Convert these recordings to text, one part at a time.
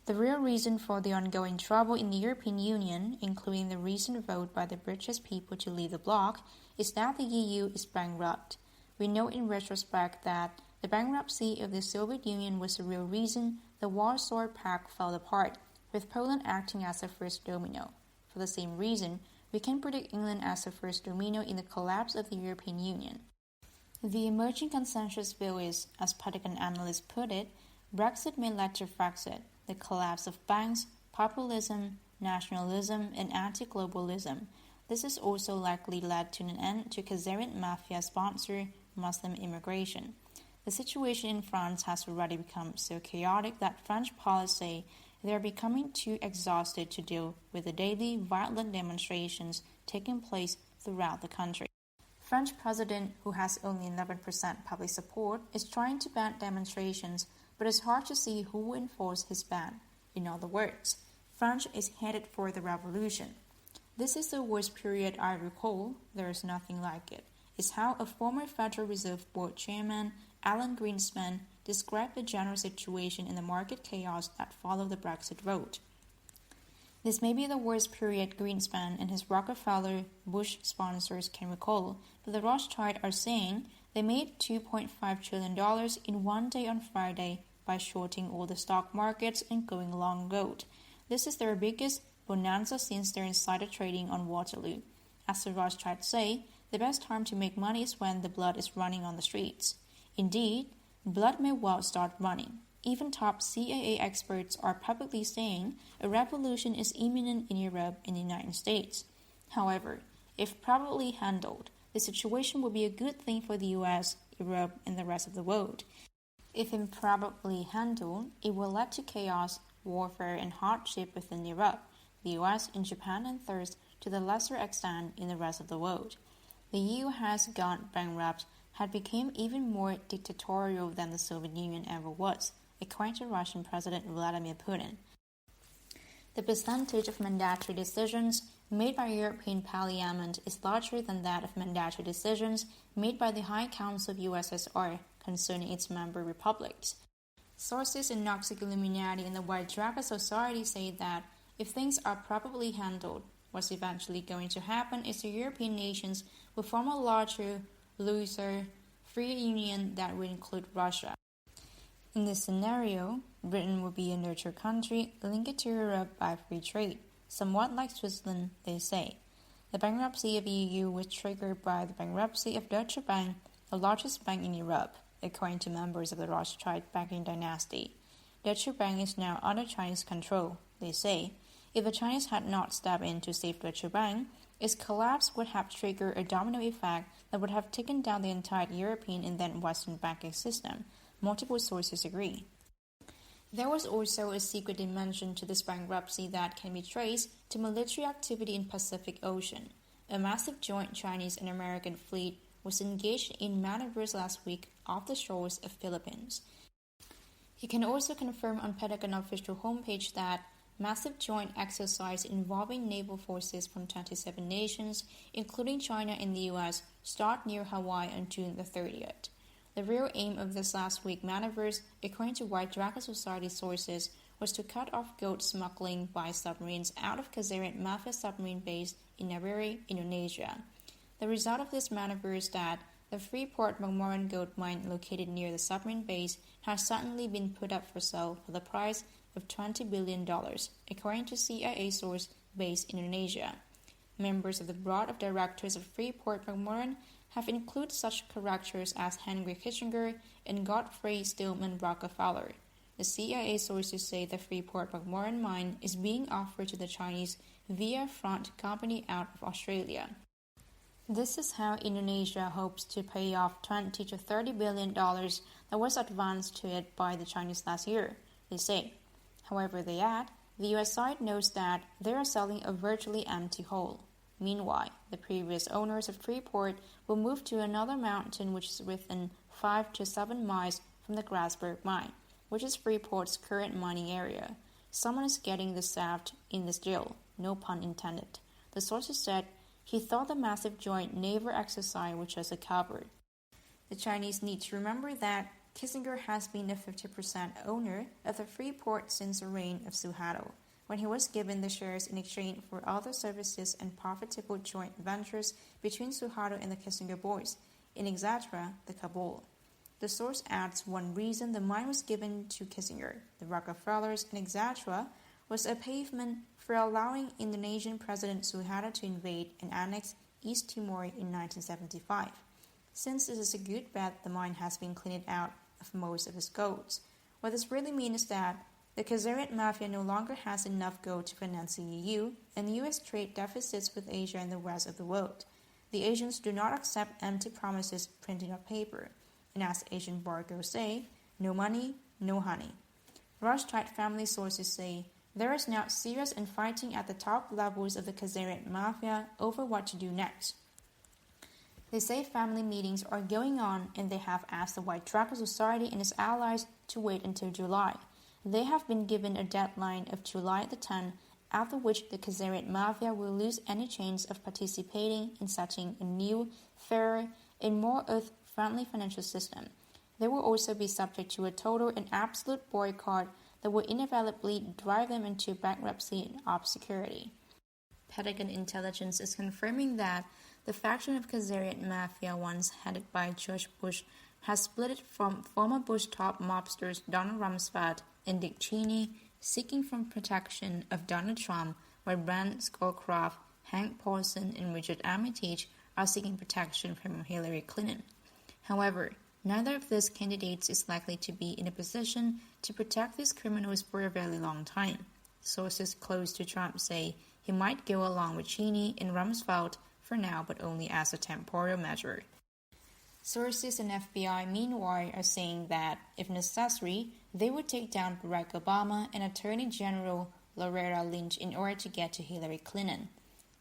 The real reason for the ongoing trouble in the European Union, including the recent vote by the British people to leave the bloc, is that the EU is bankrupt. We know in retrospect that the bankruptcy of the Soviet Union was the real reason the Warsaw Pact fell apart, with Poland acting as the first domino. For the same reason, we can predict England as the first domino in the collapse of the European Union. The emerging consensus view is, as political analysts put it, Brexit may lead to Frexit, the collapse of banks, populism, nationalism, and anti-globalism. This has also likely led to an end to Khazarian mafia-sponsored Muslim immigration. The situation in France has already become so chaotic that French pilots say they are becoming too exhausted to deal with the daily violent demonstrations taking place throughout the country. French president, who has only 11% public support, is trying to ban demonstrations, but it's hard to see who will enforce his ban. In other words, France is headed for the revolution. This is the worst period I recall. There is nothing like it. It's how a former Federal Reserve Board chairman, Alan Greenspan, described the general situation in the market chaos that followed the Brexit vote. This may be the worst period Greenspan and his Rockefeller Bush sponsors can recall, but the Rothschild are saying they made $2.5 trillion in one day on Friday by shorting all the stock markets and going long gold. This is their biggest bonanza since their insider trading on Waterloo. As the Rothschilds say, the best time to make money is when the blood is running on the streets. Indeed, blood may well start running. Even top CIA experts are publicly saying a revolution is imminent in Europe and the United States. However, if properly handled, the situation will be a good thing for the US, Europe, and the rest of the world. If improperly handled, it will lead to chaos, warfare, and hardship within Europe, the US, and Japan, and third, to the lesser extent, in the rest of the world. The EU has gone bankrupt, had become even more dictatorial than the Soviet Union ever was, according to Russian President Vladimir Putin. The percentage of mandatory decisions made by European Parliament is larger than that of mandatory decisions made by the High Council of USSR concerning its member republics. Sources in Noxic Illuminati and the White Dragon Society say that if things are properly handled, what's eventually going to happen is the European nations will form a larger, looser, free union that will include Russia. In this scenario, Britain will be a neutral country linked to Europe by free trade, somewhat like Switzerland, they say. The bankruptcy of the EU was triggered by the bankruptcy of Deutsche Bank, the largest bank in Europe, according to members of the Rothschild banking dynasty. Deutsche Bank is now under Chinese control, they say. If the Chinese had not stepped in to save Deutsche Bank, its collapse would have triggered a domino effect that would have taken down the entire European and then Western banking system. Multiple sources agree. There was also a secret dimension to this bankruptcy that can be traced to military activity in Pacific Ocean. A massive joint Chinese and American fleet was engaged in maneuvers last week off the shores of Philippines. He can also confirm on Pentagon official homepage that massive joint exercise involving naval forces from 27 nations, including China and the US, start near Hawaii on June the 30th. The real aim of this last week maneuvers, according to White Dragon Society sources, was to cut off gold smuggling by submarines out of Khazarian mafia submarine base in Nabire, Indonesia. The result of this maneuver is that the Freeport McMoran gold mine located near the submarine base has suddenly been put up for sale for the price of $20 billion, according to CIA source based in Indonesia. Members of the board of directors of Freeport McMoran have included such characters as Henry Kissinger and Godfrey Stillman Rockefeller. The CIA sources say the Freeport McMoran mine is being offered to the Chinese via front company out of Australia. This is how Indonesia hopes to pay off $20 to $30 billion that was advanced to it by the Chinese last year, they say. However, they add, the US side knows that they are selling a virtually empty hole. Meanwhile, the previous owners of Freeport will move to another mountain which is within 5 to 7 miles from the Grasberg mine, which is Freeport's current mining area. Someone is getting the shaft in this deal, no pun intended. The sources said he thought the massive joint naval exercise was just a cover. The Chinese need to remember that Kissinger has been a 50% owner of the Freeport since the reign of Suharto, when he was given the shares in exchange for other services and profitable joint ventures between Suharto and the Kissinger boys, in etc., the cabal. The source adds one reason the mine was given to Kissinger, the Rockefellers, and etc., was a pavement for allowing Indonesian President Suharto to invade and annex East Timor in 1975. Since it is a good bet the mine has been cleaned out of most of its gold. What this really means is that the Khazarian mafia no longer has enough gold to finance the EU and US trade deficits with Asia and the rest of the world. The Asians do not accept empty promises printed on paper, and as Asian bargos say, no money, no honey. Rothschild family sources say there is now serious infighting at the top levels of the Khazarian mafia over what to do next. They say family meetings are going on and they have asked the White Dragon Society and its allies to wait until July. They have been given a deadline of July the 10th, after which the Khazarian mafia will lose any chance of participating in setting a new, fairer, and more earth-friendly financial system. They will also be subject to a total and absolute boycott that will inevitably drive them into bankruptcy and obscurity. Pentagon intelligence is confirming that the faction of Khazarian mafia once headed by George Bush has split from former Bush top mobsters Donald Rumsfeld and Dick Cheney, seeking from protection of Donald Trump, while Brent Scowcroft, Hank Paulson, and Richard Armitage are seeking protection from Hillary Clinton. However, neither of these candidates is likely to be in a position to protect these criminals for a very long time. Sources close to Trump say he might go along with Cheney and Rumsfeld for now, but only as a temporary measure. Sources in FBI, meanwhile, are saying that, if necessary, they would take down Barack Obama and Attorney General Loretta Lynch in order to get to Hillary Clinton.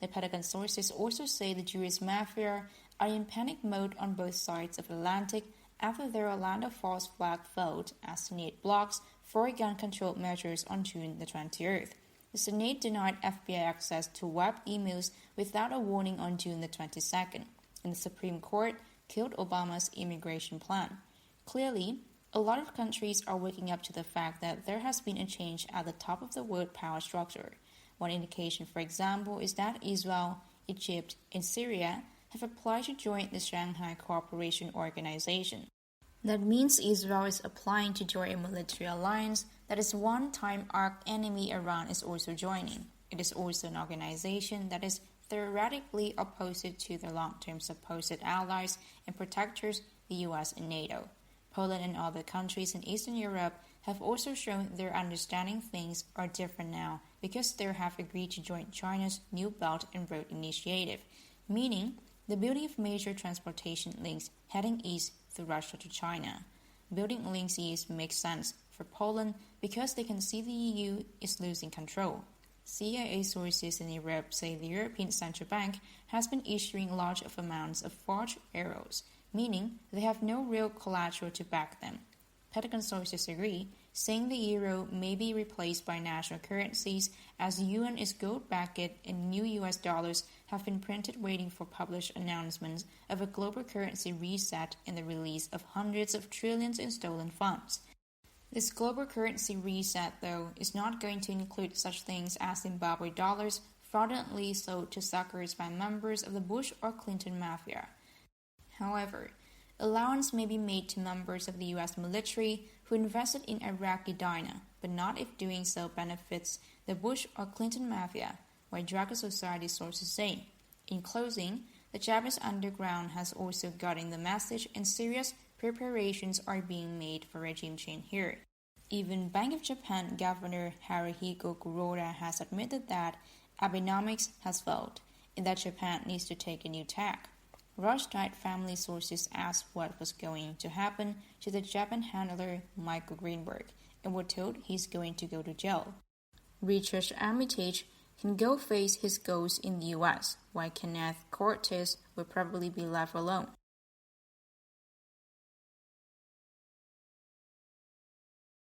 The Pentagon sources also say the Jewish mafia are in panic mode on both sides of the Atlantic after their Orlando false flag vote as Senate blocks 4 gun control measures on June the 20th. The Senate denied FBI access to web emails without a warning on June the 22nd, and the Supreme Court killed Obama's immigration plan. Clearly, a lot of countries are waking up to the fact that there has been a change at the top of the world power structure. One indication, for example, is that Israel, Egypt, and Syria have applied to join the Shanghai Cooperation Organization. That means Israel is applying to join a military alliance that its one-time arch-enemy Iran is also joining. It is also an organization that is theoretically opposed to their long-term supposed allies and protectors, the US and NATO. Poland and other countries in Eastern Europe have also shown their understanding things are different now because they have agreed to join China's New Belt and Road Initiative, meaning the building of major transportation links heading east through Russia to China. Building links east makes sense for Poland because they can see the EU is losing control. CIA sources in Europe say the European Central Bank has been issuing large amounts of forged euros, meaning they have no real collateral to back them. Pentagon sources agree, saying the euro may be replaced by national currencies as yuan is gold-backed and new US dollars have been printed waiting for published announcements of a global currency reset and the release of hundreds of trillions in stolen funds. This global currency reset, though, is not going to include such things as Zimbabwe dollars fraudulently sold to suckers by members of the Bush or Clinton mafia. However, allowance may be made to members of the U.S. military who invested in Iraqi Dina, but not if doing so benefits the Bush or Clinton mafia, White Dragon Society sources say. In closing, the Japanese underground has also gotten the message and serious preparations are being made for regime change here. Even Bank of Japan Governor Haruhiko Kuroda has admitted that Abenomics has failed and that Japan needs to take a new tack. Rothschild family sources asked what was going to happen to the Japan handler Michael Greenberg and were told he's going to go to jail. Richard Armitage can go face his goals in the US, while Kenneth Cortez will probably be left alone.